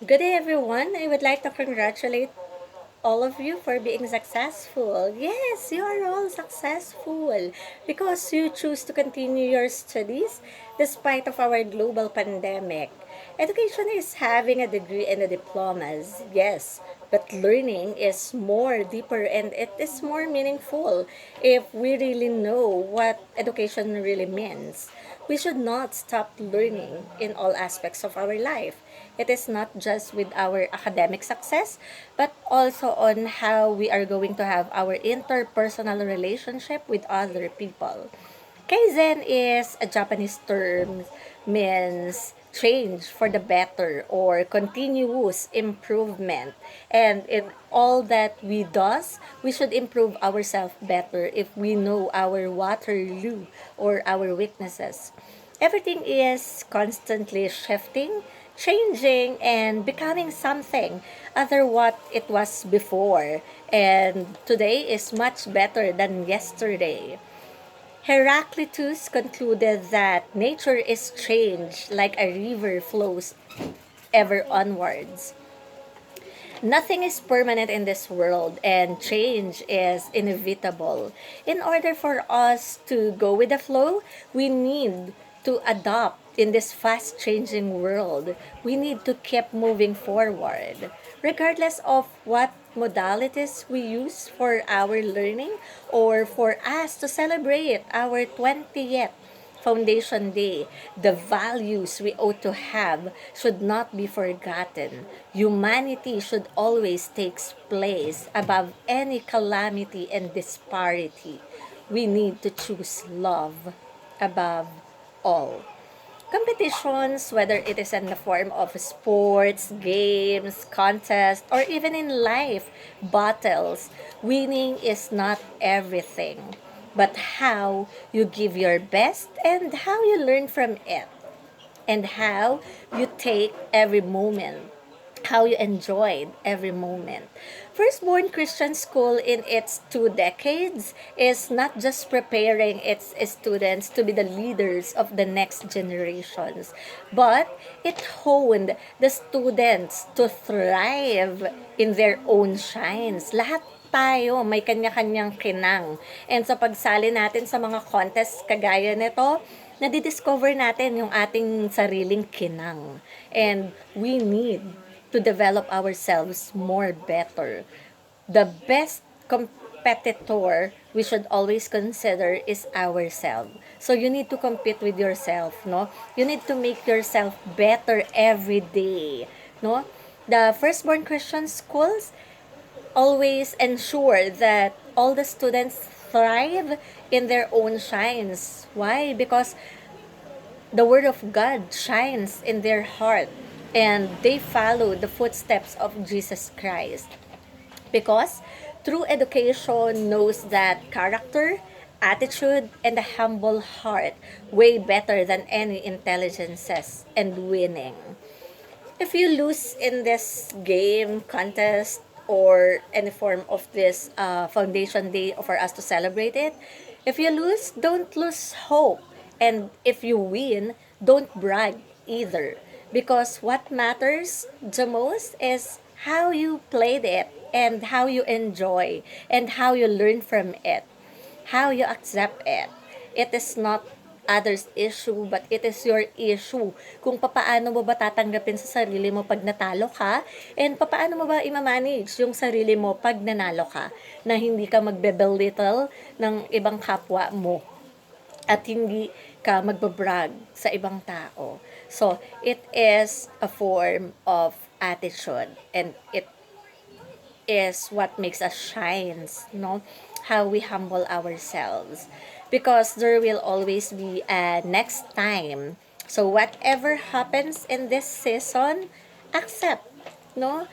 Good day, everyone. I would like to congratulate all of you for being successful. Yes, you are all successful because you choose to continue your studies despite of our global pandemic. Education is having a degree and a diplomas, yes, but learning is more deeper and it is more meaningful if we really know what education really means. We should not stop learning in all aspects of our life. It is not just with our academic success, but also on how we are going to have our interpersonal relationship with other people. Kaizen is a Japanese term, means change for the better or continuous improvement. And in all that we does, we should improve ourselves better if we know our Waterloo or our weaknesses. Everything is constantly shifting, changing, and becoming something other what it was before. And today is much better than yesterday. Heraclitus concluded that nature is change like a river flows ever onwards. Nothing is permanent in this world and change is inevitable. In order for us to go with the flow, we need to adopt in this fast changing world. We need to keep moving forward. Regardless of what modalities we use for our learning or for us to celebrate our 20th Foundation Day, the values we ought to have should not be forgotten. Humanity should always take place above any calamity and disparity. We need to choose love above all. Competitions, whether it is in the form of sports, games, contests, or even in life battles, winning is not everything, but how you give your best and how you learn from it and how you take every moment, how you enjoyed every moment. Firstborn Christian School in its 2 decades is not just preparing its students to be the leaders of the next generations, but it honed the students to thrive in their own shines. Lahat tayo may kanya-kanyang kinang. And sa pagsali natin sa mga contest kagaya nito, nadidiscover natin yung ating sariling kinang. And we need to develop ourselves more better. The best competitor we should always consider is ourselves. So you need to compete with yourself, no? You need to make yourself better every day, no? The firstborn Christian schools always ensure that all the students thrive in their own shines. Why? Because the word of God shines in their heart and they follow the footsteps of Jesus Christ. Because true education knows that character, attitude, and a humble heart way better than any intelligences and winning. If you lose in this game, contest, or any form of this foundation day for us to celebrate it, if you lose, don't lose hope. And if you win, don't brag either. Because what matters the most is how you played it and how you enjoy and how you learn from it, how you accept it. It is not others issue but it is your issue kung papaano mo ba tatanggapin sa sarili mo pag natalo ka and papaano mo ba i-manage yung sarili mo pag nanalo ka na hindi ka magbe-belittle ng ibang kapwa mo at hindi ka magbabrag sa ibang tao. So, it is a form of attitude and it is what makes us shines, no? How we humble ourselves. Because there will always be a next time. So whatever happens in this season, accept, no?